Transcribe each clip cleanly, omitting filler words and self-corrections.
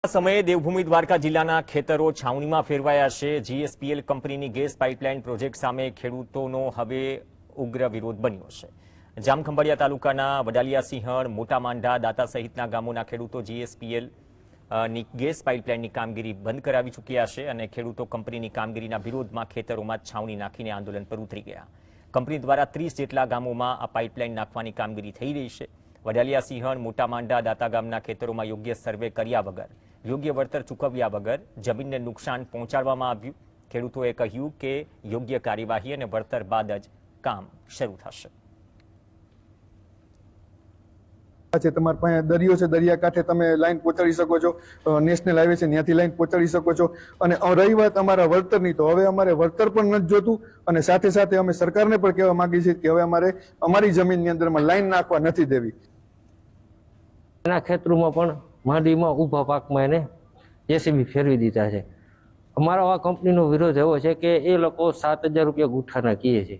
સમયે દેવભૂમિ દ્વારકા જિલ્લાના ખેતરો છાવણીમાં ફેરવાયા છે। જીએસપીએલ કંપનીની ગેસ પાઇપલાઇન પ્રોજેક્ટ સામે ખેડૂતોનો હવે ઉગ્ર વિરોધ બન્યો છે। જામખંભાળિયા તાલુકાના વડાલિયા સિંહણ, મોટા માંડા, દાતા સહિતના ગામોના ખેડૂતો જીએસપીએલ ની ગેસ પાઇપલાઇનની કામગીરી બંધ કરાવી ચૂક્યા છે અને ખેડૂતો કંપનીની કામગીરીના વિરોધમાં ખેતરોમાં છાવણી નાખીને આંદોલન પર ઉતરી ગયા। કંપની દ્વારા 30 જેટલા ગામોમાં આ પાઇપલાઇન નાખવાની કામગીરી થઈ રહી છે। વડાલિયા સિંહણ, મોટા માંડા, દાતા ગામના ખેતરોમાં યોગ્ય સર્વે કર્યા વગર, યોગ્ય વળતર ચૂકવ્યા વગર જમીનને નુકસાન પહોંચાડવામાં આવ્યું। ખેડૂતોએ કહ્યું કે યોગ્ય કાર્યવાહી અને વળતર બાદ જ કામ શરૂ થશે। તમારા પાસે દરિયો છે, દરિયાકાંઠે તમે લાઈન પહોંચાડી શકો છો, નેશનલ હાઈવે છે ત્યાંથી લાઈન પહોંચાડી શકો છો। અને રહી વાત અમારા વળતરની, તો હવે અમારે વળતર પણ નથી જોતું અને સાથે સાથે અમે સરકારને પણ કહેવા માંગીએ છીએ કે હવે અમારે અમારી જમીનની અંદરમાં લાઈન નાખવા નથી દેવી। એના ખેતરોમાં પણ માંડીમાં ઊભા પાકમાં એને જેસીબી ફેરવી દીધા છે। અમારો આ કંપનીનો વિરોધ એવો છે કે એ લોકો 7,000 રૂપિયા ગુઠ્ઠાના કહે છે।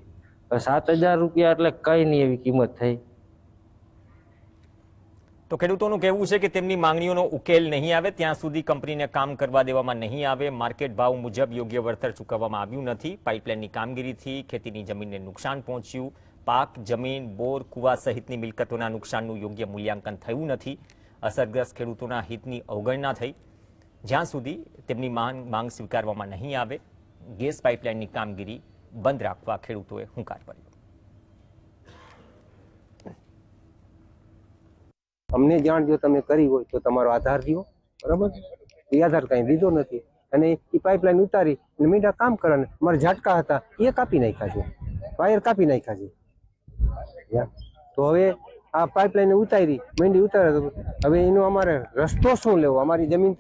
7,000 રૂપિયા એટલે કઈ નહીં એવી કિંમત થઈ। તો ખેડૂતોનું કહેવું છે કે તેમની માંગણીઓનો ઉકેલ નહીં આવે ત્યાં સુધી કંપનીને કામ કરવા દેવામાં નહીં આવે। માર્કેટ ભાવ મુજબ યોગ્ય વળતર ચૂકવવામાં આવ્યું નથી। પાઇપલાઇનની કામગીરીથી ખેતીની જમીનને નુકસાન પહોંચ્યું। પાક, જમીન, બોર, કુવા સહિતની મિલકતોના નુકસાનનું યોગ્ય મૂલ્યાંકન થયું નથી। અસરગ્રસ્ત ખેડૂતોના હિતની અવગણના થઈ। જ્યાં સુધી તેમની માંગ સ્વીકારવામાં નહીં આવે, ગેસ પાઇપલાઇનની કામગીરી બંધ રાખવા ખેડૂતોએ હુંકાર ભર્યો। અમને જાણ જો તમે કરી હોય તો તમારો આધાર દો, બરાબર? એ આધાર કઈ દીધો નથી અને એ પાઇપલાઇન ઉતારી અને મીંડા કામ કરે। અમારા ઝાટકા હતા એ કાપી નાખ્યા છે, વાયર કાપી નાખ્યા છે। તો હવે આ પાઇપલાઇન ઉતારી, મીંડી ઉતારે, હવે એનો અમારે રસ્તો શું લેવો? અમારી જમીન